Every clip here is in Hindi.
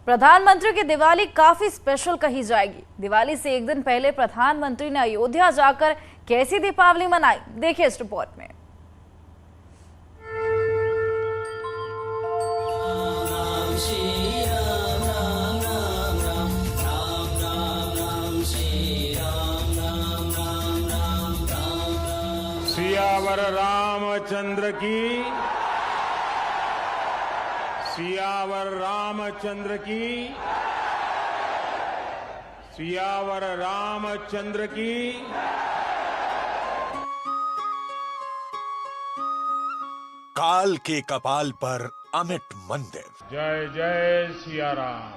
प्रधानमंत्री की दिवाली काफी स्पेशल कही जाएगी। दिवाली से एक दिन पहले प्रधानमंत्री ने अयोध्या जाकर कैसी दीपावली मनाई, देखिए इस रिपोर्ट में। सियावर रामचंद्र की, सियावर रामचंद्र की, सियावर रामचंद्र की। काल के कपाल पर अमिट मंदिर। जय जय सिया राम।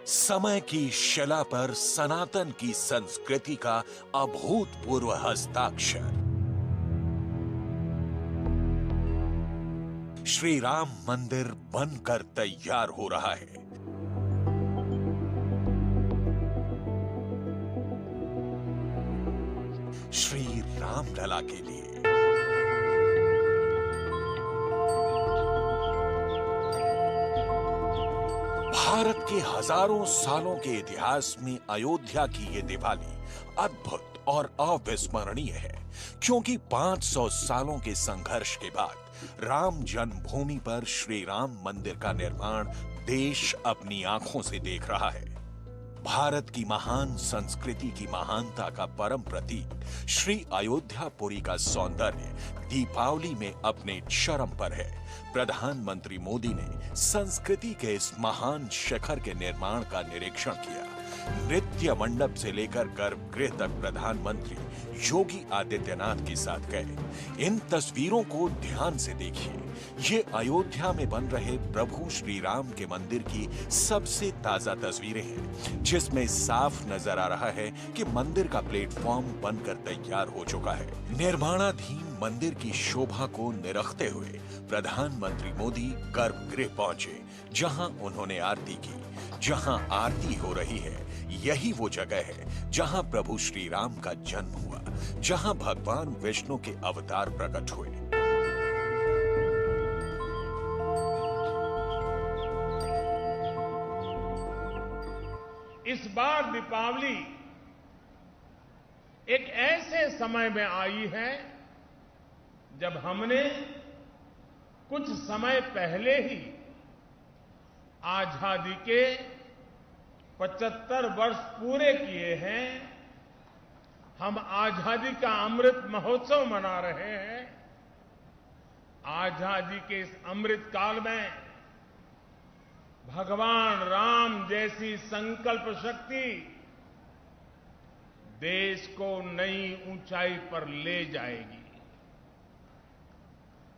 समय की शिला पर सनातन की संस्कृति का अभूतपूर्व हस्ताक्षर। श्री राम मंदिर बनकर तैयार हो रहा है। श्री रामलला के लिए। भारत के हजारों सालों के इतिहास में अयोध्या की ये दिवाली अद्भुत और अविस्मरणीय है, क्योंकि 500 सालों के संघर्ष के बाद राम जन्मभूमि पर श्री राम मंदिर का निर्माण देश अपनी आंखों से देख रहा है। भारत की महान संस्कृति की महानता का परम प्रतीक श्री अयोध्यापुरी का सौंदर्य दीपावली में अपने चरम पर है। प्रधानमंत्री मोदी ने संस्कृति के इस महान शिखर के निर्माण का निरीक्षण किया। नृत्य मंडप से लेकर गर्भगृह तक प्रधानमंत्री योगी आदित्यनाथ के साथ गए। इन तस्वीरों को ध्यान से देखिए। ये अयोध्या में बन रहे प्रभु श्री राम के मंदिर की सबसे ताजा तस्वीरें हैं, जिसमें साफ नजर आ रहा है कि मंदिर का प्लेटफॉर्म बनकर तैयार हो चुका है। निर्माणाधीन मंदिर की शोभा को निरखते हुए प्रधानमंत्री मोदी गर्भगृह पहुंचे, जहां उन्होंने आरती की। जहां आरती हो रही है, यही वो जगह है जहां प्रभु श्री राम का जन्म हुआ, जहां भगवान विष्णु के अवतार प्रकट हुए। इस बार दीपावली एक ऐसे समय में आई है जब हमने कुछ समय पहले ही आजादी के 75 वर्ष पूरे किए हैं। हम आजादी का अमृत महोत्सव मना रहे हैं। आजादी के इस अमृत काल में भगवान राम जैसी संकल्प शक्ति देश को नई ऊंचाई पर ले जाएगी।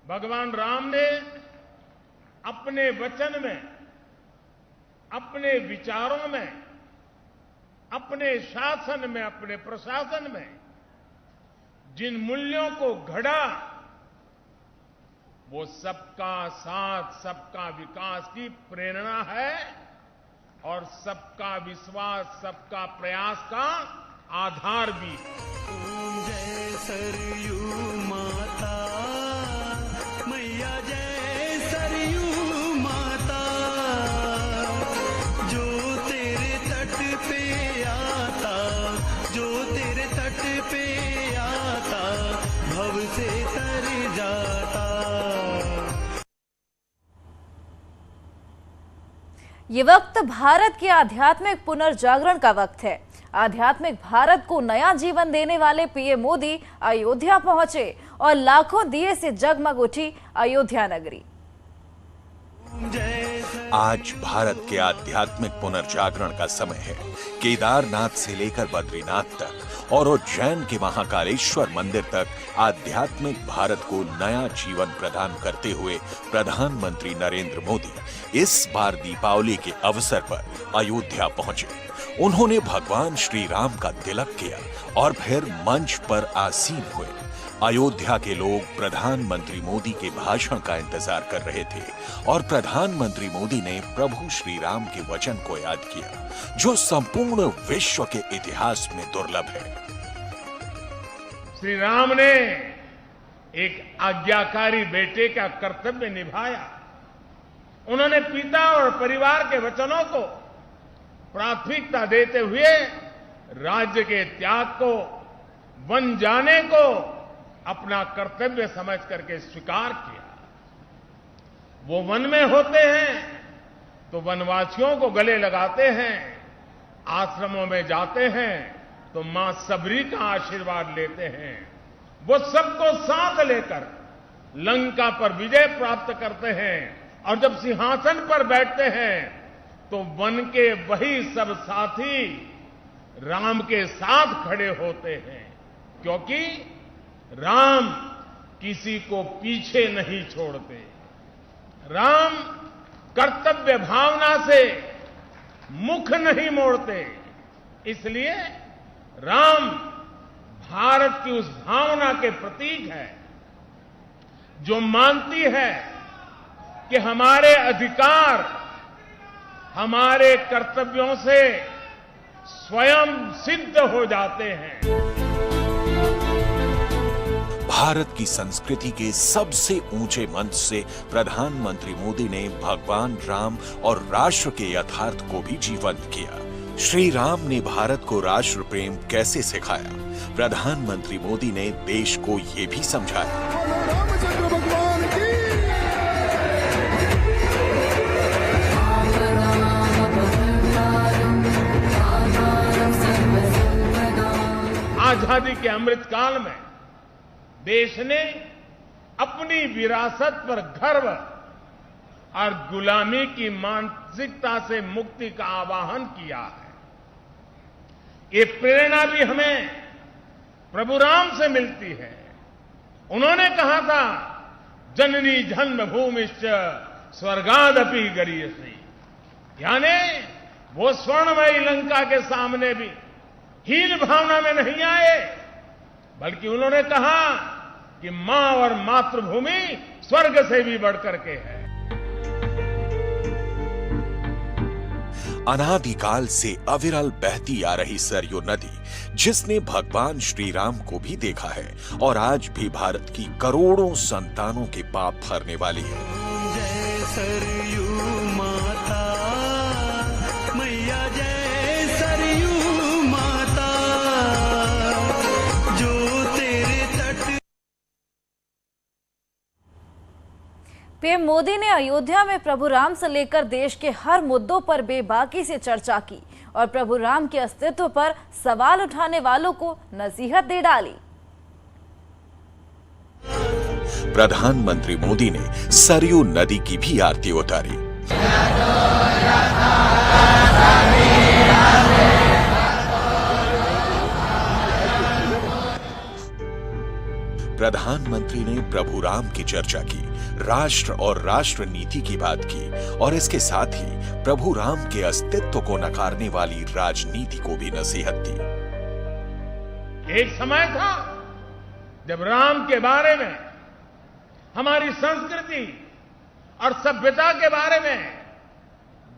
भगवान राम ने अपने वचन में, अपने विचारों में, अपने शासन में, अपने प्रशासन में जिन मूल्यों को घड़ा, वो सबका साथ, सबका विकास की प्रेरणा है और सबका विश्वास, सबका प्रयास का आधार भी है। जय सरयू माता, मैया जय सरयू माता, जो तेरे तट पे आता, जो तेरे तट पे आता, भव से तर जाता। ये वक्त भारत के आध्यात्मिक पुनर्जागरण का वक्त है। आध्यात्मिक भारत को नया जीवन देने वाले पीएम मोदी अयोध्या पहुंचे और लाखों दिए से जगमग उठी अयोध्या नगरी। आज भारत के आध्यात्मिक पुनर्जागरण का समय है। केदारनाथ से लेकर बद्रीनाथ तक और उज्जैन के महाकालेश्वर मंदिर तक आध्यात्मिक भारत को नया जीवन प्रदान करते हुए प्रधानमंत्री नरेंद्र मोदी इस बार दीपावली के अवसर पर अयोध्या पहुंचे। उन्होंने भगवान श्री राम का तिलक किया और फिर मंच पर आसीन हुए। अयोध्या के लोग प्रधानमंत्री मोदी के भाषण का इंतजार कर रहे थे और प्रधानमंत्री मोदी ने प्रभु श्री राम के वचन को याद किया, जो संपूर्ण विश्व के इतिहास में दुर्लभ है। श्री राम ने एक आज्ञाकारी बेटे का कर्तव्य निभाया। उन्होंने पिता और परिवार के वचनों को प्राथमिकता देते हुए राज्य के त्याग को, वन जाने को अपना कर्तव्य समझ करके स्वीकार किया। वो वन में होते हैं तो वनवासियों को गले लगाते हैं, आश्रमों में जाते हैं तो मां सबरी का आशीर्वाद लेते हैं। वो सबको साथ लेकर लंका पर विजय प्राप्त करते हैं और जब सिंहासन पर बैठते हैं तो वन के वही सब साथी राम के साथ खड़े होते हैं, क्योंकि राम किसी को पीछे नहीं छोड़ते। राम कर्तव्य भावना से मुख नहीं मोड़ते। इसलिए राम भारत की उस भावना के प्रतीक है जो मानती है कि हमारे अधिकार हमारे कर्तव्यों से स्वयं सिद्ध हो जाते हैं। भारत की संस्कृति के सबसे ऊंचे मंच से प्रधानमंत्री मोदी ने भगवान राम और राष्ट्र के यथार्थ को भी जीवंत किया। श्री राम ने भारत को राष्ट्र प्रेम कैसे सिखाया, प्रधानमंत्री मोदी ने देश को ये भी समझाया। आजादी के अमृत काल में देश ने अपनी विरासत पर गर्व और गुलामी की मानसिकता से मुक्ति का आवाहन किया है। ये प्रेरणा भी हमें प्रभु राम से मिलती है। उन्होंने कहा था, जननी जन्मभूमिश्च स्वर्गादपि गरीयसी, यानी वो स्वर्णमयी लंका के सामने भी हीन भावना में नहीं आए, बल्कि उन्होंने कहा कि मां और मातृभूमि स्वर्ग से भी बढ़कर के है। अनादिकाल से अविरल बहती आ रही सरयू नदी, जिसने भगवान श्री राम को भी देखा है और आज भी भारत की करोड़ों संतानों के पाप भरने वाली है। जय सरयू माता, मैया जय सरयू माता, जो तेरे तट। पीएम मोदी ने अयोध्या में प्रभु राम से लेकर देश के हर मुद्दों पर बेबाकी से चर्चा की और प्रभु राम के अस्तित्व पर सवाल उठाने वालों को नसीहत दे डाली। प्रधानमंत्री मोदी ने सरयू नदी की भी आरती उतारी। प्रधानमंत्री ने प्रभु राम की चर्चा की, राष्ट्र और राष्ट्र नीति की बात की और इसके साथ ही प्रभु राम के अस्तित्व को नकारने वाली राजनीति को भी नसीहत दी। एक समय था जब राम के बारे में, हमारी संस्कृति और सभ्यता के बारे में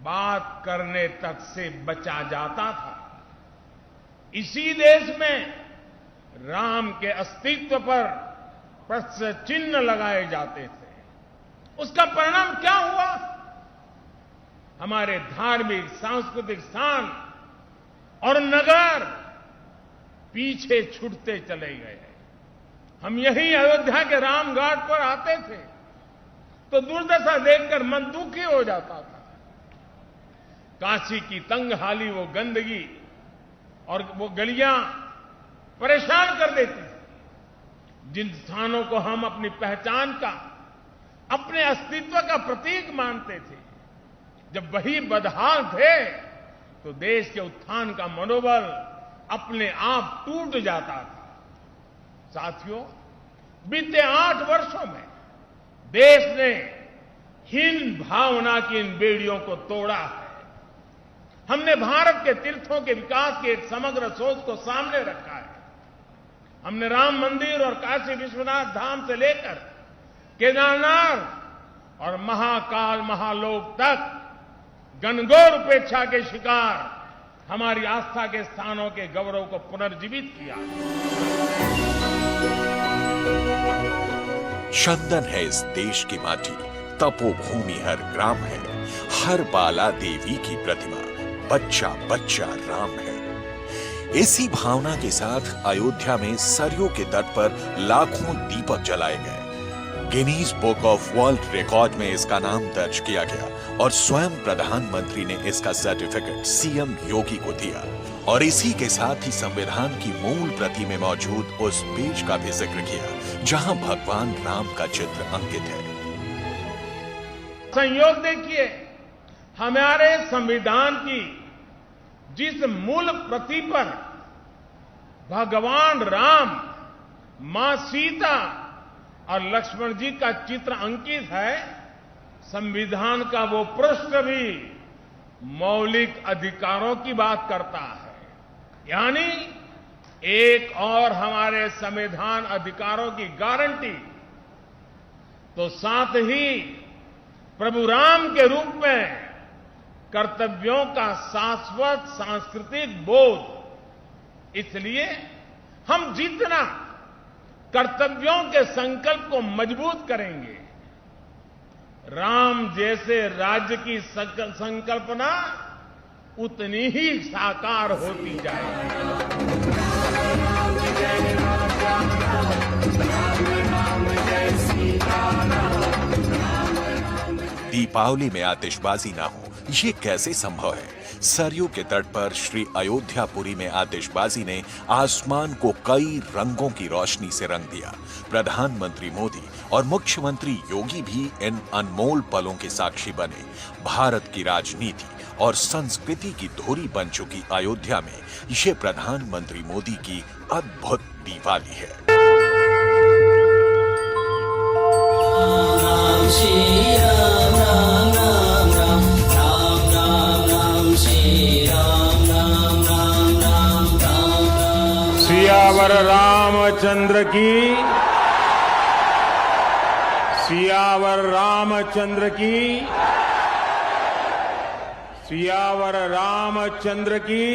बात करने तक से बचा जाता था। इसी देश में राम के अस्तित्व पर प्रश्न चिन्ह लगाए जाते थे। उसका परिणाम क्या हुआ? हमारे धार्मिक सांस्कृतिक स्थान और नगर पीछे छूटते चले गए। हम यही अयोध्या के रामघाट पर आते थे तो दुर्दशा देखकर मन दुखी हो जाता था। काशी की तंगहाली, वो गंदगी और वो गलियां परेशान कर देती थी। जिन स्थानों को हम अपनी पहचान का, अपने अस्तित्व का प्रतीक मानते थे, जब वही बदहाल थे तो देश के उत्थान का मनोबल अपने आप टूट जाता था। साथियों, बीते 8 वर्षों में देश ने हीन भावना की इन बेड़ियों को तोड़ा है। हमने भारत के तीर्थों के विकास की एक समग्र सोच को सामने रखा है। हमने राम मंदिर और काशी विश्वनाथ धाम से लेकर केदारनाथ और महाकाल महालोक तक घनघोर उपेक्षा के शिकार हमारी आस्था के स्थानों के गौरव को पुनर्जीवित किया। चंदन है इस देश की माटी, तपोभूमि हर ग्राम है, हर बाला देवी की प्रतिमा, बच्चा बच्चा राम है। इसी भावना के साथ अयोध्या में सरयू के तट पर लाखों दीपक जलाए गए। Guinness book of world record में इसका नाम दर्ज किया गया और स्वयं प्रधानमंत्री ने इसका सर्टिफिकेट सीएम योगी को दिया। और इसी के साथ ही संविधान की मूल प्रति में मौजूद उस पेज का भी जिक्र किया जहां भगवान राम का चित्र अंकित है। संयोग देखिए, हमारे संविधान की जिस मूल प्रति पर भगवान राम, मां सीता और लक्ष्मण जी का चित्र अंकित है, संविधान का वो पृष्ठ भी मौलिक अधिकारों की बात करता है। यानी एक और हमारे संविधान अधिकारों की गारंटी, तो साथ ही प्रभु राम के रूप में कर्तव्यों का शाश्वत सांस्कृतिक बोध। इसलिए हम जितना कर्तव्यों के संकल्प को मजबूत करेंगे, राम जैसे राज्य की संकल्पना उतनी ही साकार होती जाएगी। दीपावली में आतिशबाजी ना हो, ये कैसे संभव है? सरयू के तट पर श्री अयोध्यापुरी में आतिशबाजी ने आसमान को कई रंगों की रोशनी से रंग दिया। प्रधानमंत्री मोदी और मुख्यमंत्री योगी भी इन अनमोल पलों के साक्षी बने। भारत की राजनीति और संस्कृति की धुरी बन चुकी अयोध्या में ये प्रधानमंत्री मोदी की अद्भुत दिवाली है। श्री राम राम राम राम राम राम राम श्री राम राम राम राम राम राम। सियावर रामचंद्र की, सियावर रामचंद्र की, सियावर रामचंद्र की।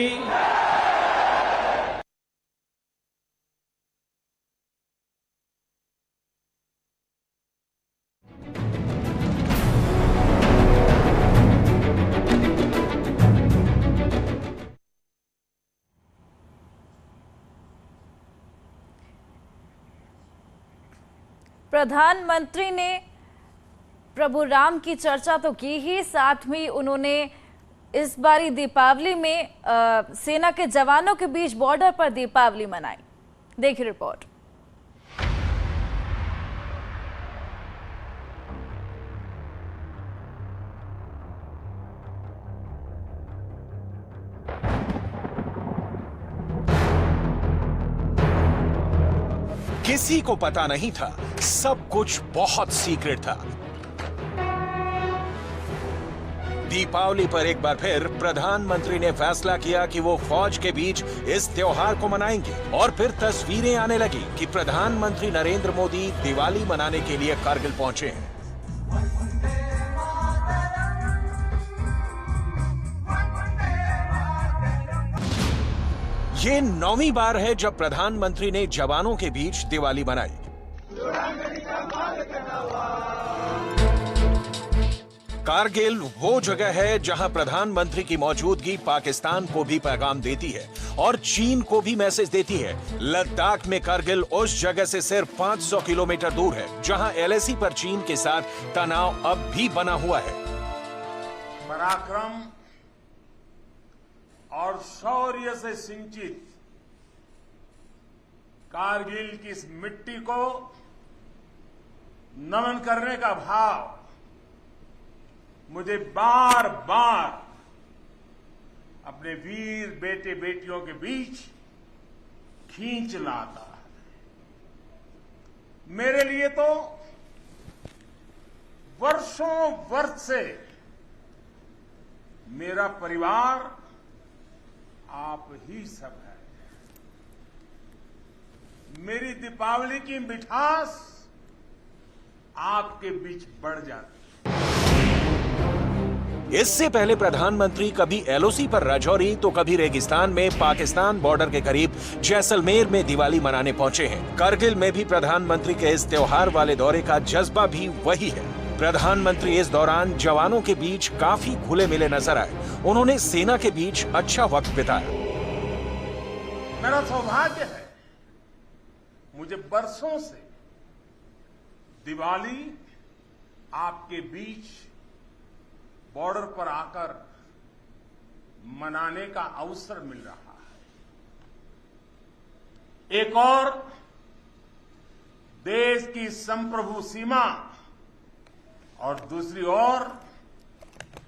प्रधानमंत्री ने प्रभु राम की चर्चा तो की ही, साथ में उन्होंने इस बारी दीपावली में सेना के जवानों के बीच बॉर्डर पर दीपावली मनाई। देखिए रिपोर्ट। किसी को पता नहीं था, सब कुछ बहुत सीक्रेट था। दीपावली पर एक बार फिर प्रधानमंत्री ने फैसला किया कि वो फौज के बीच इस त्योहार को मनाएंगे और फिर तस्वीरें आने लगी कि प्रधानमंत्री नरेंद्र मोदी दिवाली मनाने के लिए कारगिल पहुंचे हैं। ये 9वीं बार है जब प्रधानमंत्री ने जवानों के बीच दिवाली मनाई। कारगिल वो जगह है जहां प्रधानमंत्री की मौजूदगी पाकिस्तान को भी पैगाम देती है और चीन को भी मैसेज देती है। लद्दाख में कारगिल उस जगह से सिर्फ 500 किलोमीटर दूर है जहां एलएसी पर चीन के साथ तनाव अब भी बना हुआ है। पराक्रम और शौर्य से सिंचित कारगिल की इस मिट्टी को नमन करने का भाव मुझे बार बार अपने वीर बेटे बेटियों के बीच खींच लाता है। मेरे लिए तो वर्षों वर्ष से मेरा परिवार आप ही सब है। मेरी दीपावली की मिठास आपके बीच बढ़ जाती है। इससे पहले प्रधानमंत्री कभी एलओसी पर राजौरी तो कभी रेगिस्तान में पाकिस्तान बॉर्डर के करीब जैसलमेर में दिवाली मनाने पहुंचे हैं। करगिल में भी प्रधानमंत्री के इस त्योहार वाले दौरे का जज्बा भी वही है। प्रधानमंत्री इस दौरान जवानों के बीच काफी घुले मिले नजर आए। उन्होंने सेना के बीच अच्छा वक्त बिताया। मेरा सौभाग्य है, मुझे बरसों से दिवाली आपके बीच बॉर्डर पर आकर मनाने का अवसर मिल रहा है। एक और देश की संप्रभु सीमा और दूसरी ओर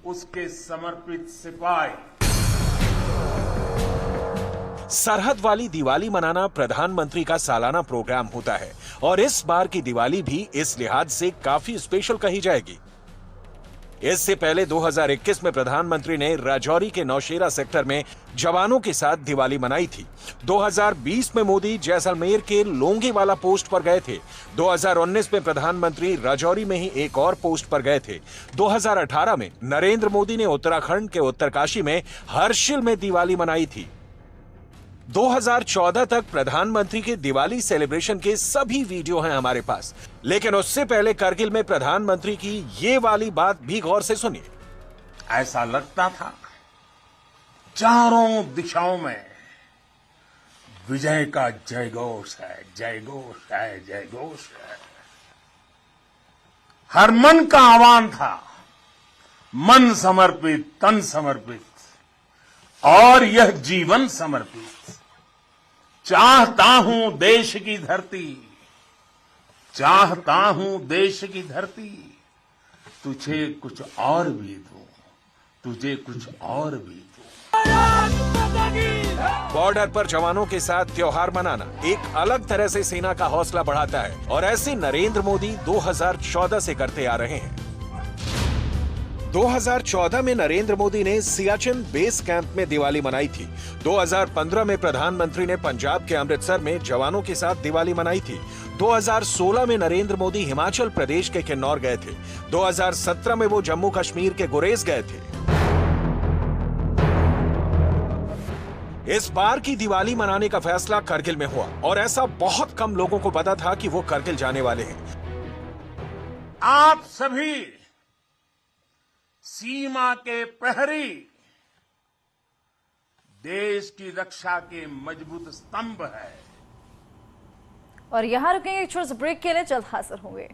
उसके समर्पित सिपाही। सरहद वाली दिवाली मनाना प्रधानमंत्री का सालाना प्रोग्राम होता है और इस बार की दिवाली भी इस लिहाज से काफी स्पेशल कही जाएगी। इससे पहले 2021 में प्रधानमंत्री ने राजौरी के नौशेरा सेक्टर में जवानों के साथ दिवाली मनाई थी। 2020 में मोदी जैसलमेर के लोंगेवाला पोस्ट पर गए थे। 2019 में प्रधानमंत्री राजौरी में ही एक और पोस्ट पर गए थे। 2018 में नरेंद्र मोदी ने उत्तराखंड के उत्तरकाशी में हर्षिल में दिवाली मनाई थी। 2014 तक प्रधानमंत्री के दिवाली सेलिब्रेशन के सभी वीडियो हैं हमारे पास, लेकिन उससे पहले करगिल में प्रधानमंत्री की ये वाली बात भी गौर से सुनिए। ऐसा लगता था चारों दिशाओं में विजय का जयघोष है, जयघोष है, जयघोष है। हर मन का आह्वान था, मन समर्पित, तन समर्पित और यह जीवन समर्पित। चाहता हूं देश की धरती, चाहता हूं देश की धरती, तुझे कुछ और भी दूं, तुझे कुछ और भी दूं। बॉर्डर पर जवानों के साथ त्योहार मनाना एक अलग तरह से सेना का हौसला बढ़ाता है और ऐसे नरेंद्र मोदी 2014 से करते आ रहे हैं। 2014 में नरेंद्र मोदी ने सियाचिन बेस कैंप में दिवाली मनाई थी। 2015 में प्रधानमंत्री ने पंजाब के अमृतसर में जवानों के साथ दिवाली मनाई थी। 2016 में नरेंद्र मोदी हिमाचल प्रदेश के किन्नौर गए थे। 2017 में वो जम्मू कश्मीर के गुरेज गए थे। इस बार की दिवाली मनाने का फैसला करगिल में हुआ और ऐसा बहुत कम लोगों को पता था कि वो करगिल जाने वाले हैं। आप सभी सीमा के प्रहरी देश की रक्षा के मजबूत स्तंभ है। और यहां रुकेंगे एक छोटे से ब्रेक के लिए, जल्द हाजिर होंगे।